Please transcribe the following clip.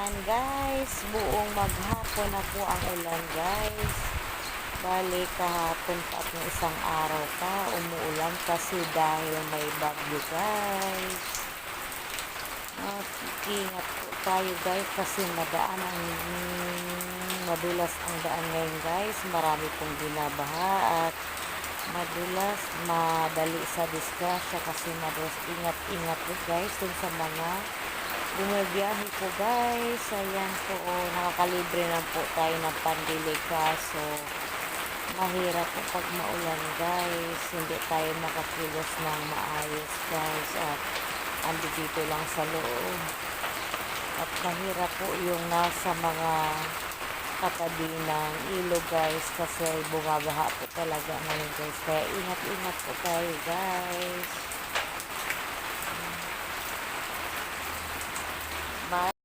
Ayan guys, buong maghapon na po ang ulan guys. Bali kahapon pa at ng isang araw pa umuulan kasi dahil may bagyo guys. Ingat po tayo guys kasi madulas ang daan ngayon guys. Marami pong binabaha at madulas, madali sa disgrasya kasi madulas. Ingat po guys dun sa mga bumabiyahe po guys. Ayan po, nakakalibre na po tayo ng pandili kaso mahirap po pag maulan guys. Hindi tayo makakilos ng maayos guys at andi dito lang sa loob. At mahirap po yung nasa mga katabi ng ilog guys kasi bumabaha po talaga ngayon guys. Kaya ingat po tayo guys. Bye.